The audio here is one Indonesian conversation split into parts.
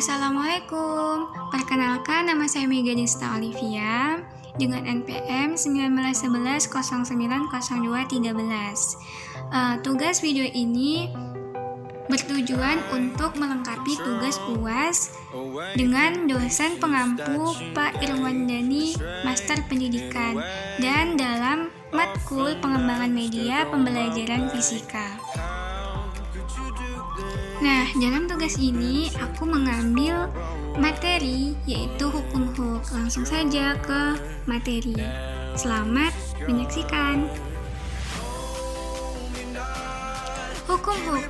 Assalamualaikum, perkenalkan nama saya Mega Desta Olivia dengan NPM 1911090213. Tugas video ini bertujuan untuk melengkapi tugas UAS dengan dosen pengampu Pak Irwandani, Master Pendidikan, dan dalam matkul pengembangan media pembelajaran fisika. Nah, dalam tugas ini aku mengambil materi yaitu hukum huk. Langsung saja ke materi. Selamat menyaksikan. Hukum huk.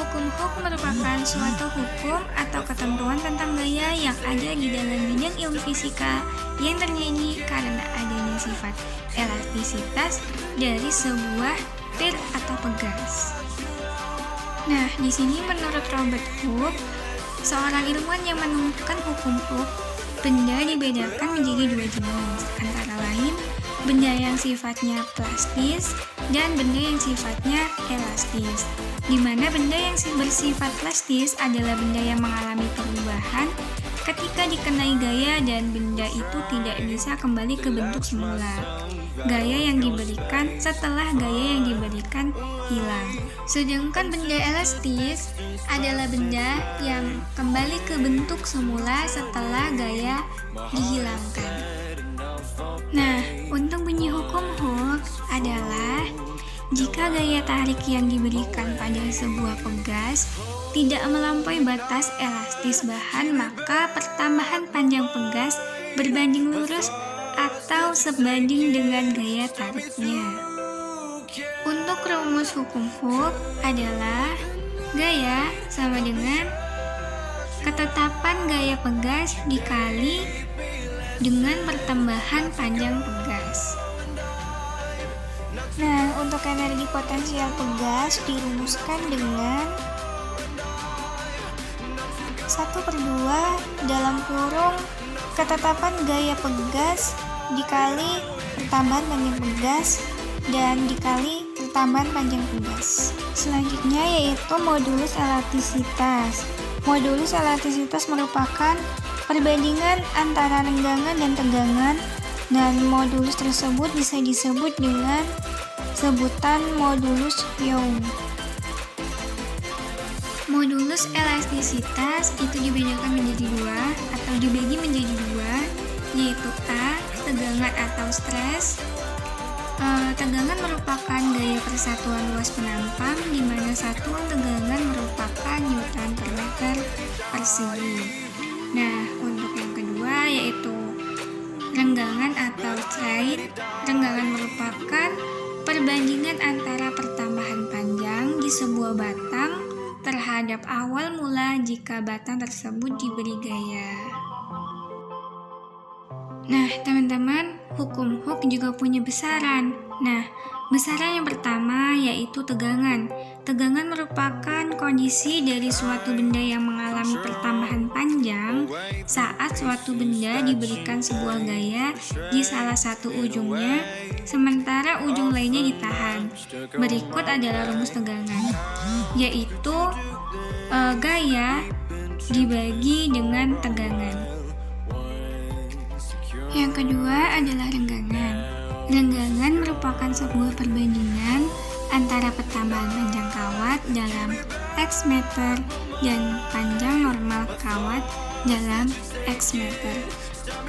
Hukum huk merupakan suatu hukum atau ketentuan tentang gaya yang ada di dalam bidang ilmu fisika yang terjadi karena adanya sifat elastisitas dari sebuah pil atau pegas. Nah, di sini menurut Robert Hooke, seorang ilmuwan yang menemukan hukum Hooke, benda dibedakan menjadi dua jenis, antara lain benda yang sifatnya plastis dan benda yang sifatnya elastis. Di mana benda yang bersifat plastis adalah benda yang mengalami perubahan ketika dikenai gaya dan benda itu tidak bisa kembali ke bentuk semula. Gaya yang diberikan setelah gaya yang diberikan hilang. Sedangkan benda elastis adalah benda yang kembali ke bentuk semula setelah gaya dihilangkan. Nah, untuk bunyi hukum Hooke adalah jika gaya tarik yang diberikan pada sebuah pegas tidak melampaui batas elastis bahan, maka pertambahan panjang pegas berbanding lurus atau sebanding dengan gaya tariknya. Untuk rumus hukum Hooke adalah gaya sama dengan ketetapan gaya pegas dikali dengan pertambahan panjang pegas. Nah, untuk energi potensial pegas dirumuskan dengan 1/2 dalam kurung ketetapan gaya pegas dikali pertambahan panjang pegas dan dikali pertambahan panjang pegas. Selanjutnya yaitu modulus elastisitas. Modulus elastisitas merupakan perbandingan antara renggangan dan tegangan, dan modulus tersebut bisa disebut dengan sebutan modulus Young. Modulus elastisitas itu dibedakan menjadi dua atau dibagi menjadi dua, yaitu A, tegangan atau stres. Tegangan merupakan gaya persatuan luas penampang, di mana satuan tegangan merupakan Newton per meter persegi. Nah, untuk yang kedua yaitu renggangan atau strain. Renggangan merupakan perbandingan antara pertambahan panjang di sebuah batang terhadap awal mula jika batang tersebut diberi gaya. Nah, teman-teman, hukum Hooke juga punya besaran. Nah, besaran yang pertama yaitu tegangan. Tegangan merupakan kondisi dari suatu benda yang mengalami pertambahan panjang saat suatu benda diberikan sebuah gaya di salah satu ujungnya, sementara ujung lainnya ditahan. Berikut adalah rumus tegangan, yaitu gaya dibagi dengan tegangan. Yang kedua adalah renggangan. Renggangan merupakan sebuah perbandingan antara pertambahan panjang kawat dalam X meter dan panjang normal kawat dalam X meter.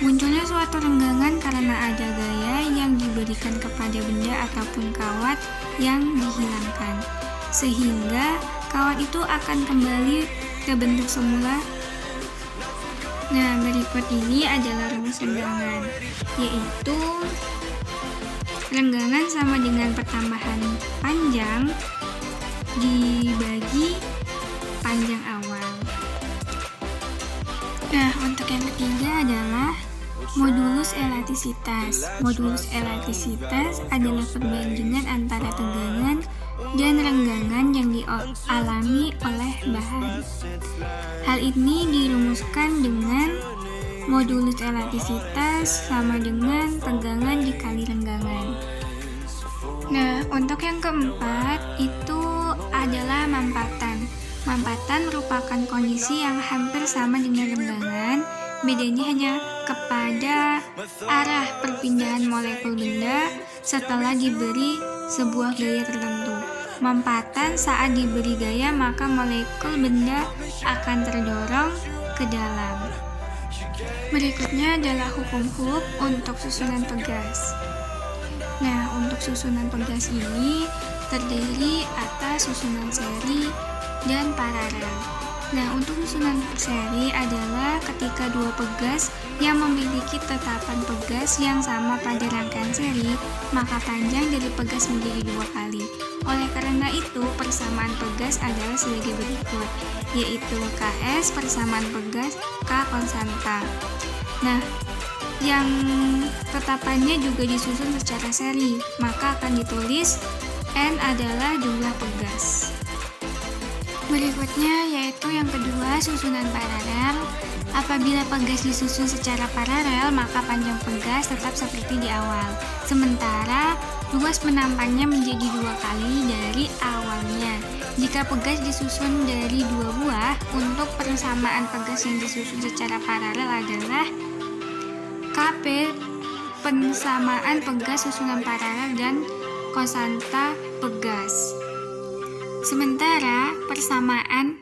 Munculnya suatu renggangan karena ada gaya yang diberikan kepada benda ataupun kawat yang dihilangkan, sehingga kawat itu akan kembali ke bentuk semula. Nah, berikut ini adalah rumus renggangan, yaitu renggangan sama dengan pertambahan panjang dibagi panjang awal. Nah, untuk yang ketiga adalah modulus elastisitas. Modulus elastisitas adalah perbandingan antara tegangan dan renggangan yang dialami oleh bahan. Hal ini dirumuskan dengan modulus elastisitas sama dengan tegangan dikali renggangan. Nah, untuk yang keempat itu adalah mampatan. Mampatan merupakan kondisi yang hampir sama dengan rembangan, bedanya hanya kepada arah perpindahan molekul benda setelah diberi sebuah gaya tertentu. Mampatan saat diberi gaya maka molekul benda akan terdorong ke dalam. Berikutnya adalah hukum Hooke untuk susunan pegas. Nah, untuk susunan pegas ini terdiri atas susunan seri dan paralel. Nah, untuk susunan seri adalah ketika dua pegas yang memiliki tetapan pegas yang sama pada rangkaian seri, maka panjang dari pegas menjadi 2 kali. Oleh karena itu, persamaan pegas adalah sebagai berikut, yaitu Ks persamaan pegas K konstanta. Nah, yang tetapannya juga disusun secara seri, maka akan ditulis N adalah jumlah pegas. Berikutnya yaitu yang kedua, susunan paralel. Apabila pegas disusun secara paralel, maka panjang pegas tetap seperti di awal. Sementara luas penampangnya menjadi 2 kali dari awalnya. Jika pegas disusun dari 2 buah, untuk persamaan pegas yang disusun secara paralel adalah Kp persamaan pegas susunan paralel dan konstanta pegas. Sementara persamaan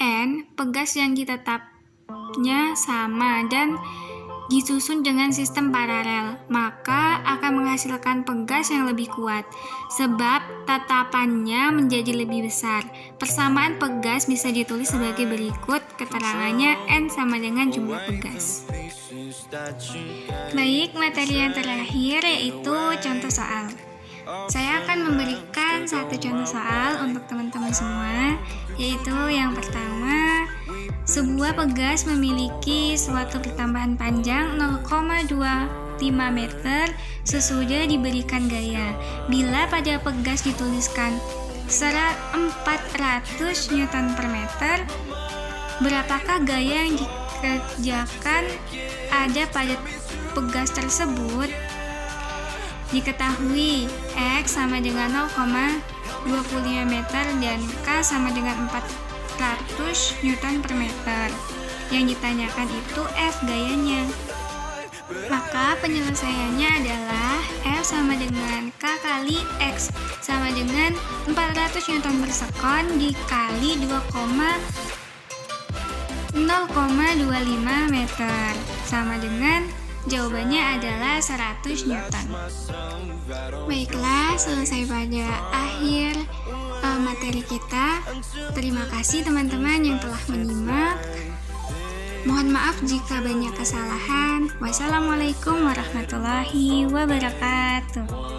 N pegas yang ditetapnya sama dan disusun dengan sistem paralel, maka akan menghasilkan pegas yang lebih kuat sebab tetapannya menjadi lebih besar. Persamaan pegas bisa ditulis sebagai berikut, keterangannya N sama dengan jumlah pegas. Baik, materi yang terakhir yaitu contoh soal. Saya akan memberikan satu contoh soal untuk teman-teman semua, yaitu yang pertama, sebuah pegas memiliki suatu pertambahan panjang 0,25 meter sesudah diberikan gaya. Bila pada pegas dituliskan 400 Newton per meter, berapakah gaya yang dikerjakan ada pada pegas tersebut? Diketahui X sama dengan 0,25 meter dan K sama dengan 400 Newton per meter. Yang ditanyakan itu F gayanya. Maka penyelesaiannya adalah F sama dengan K kali X sama dengan 400 Newton per sekon dikali 0,25 meter sama dengan jawabannya adalah 100 Newton. Baiklah, selesai pada akhir materi kita. Terima kasih teman-teman yang telah menyimak. Mohon maaf jika banyak kesalahan. Wassalamualaikum warahmatullahi wabarakatuh.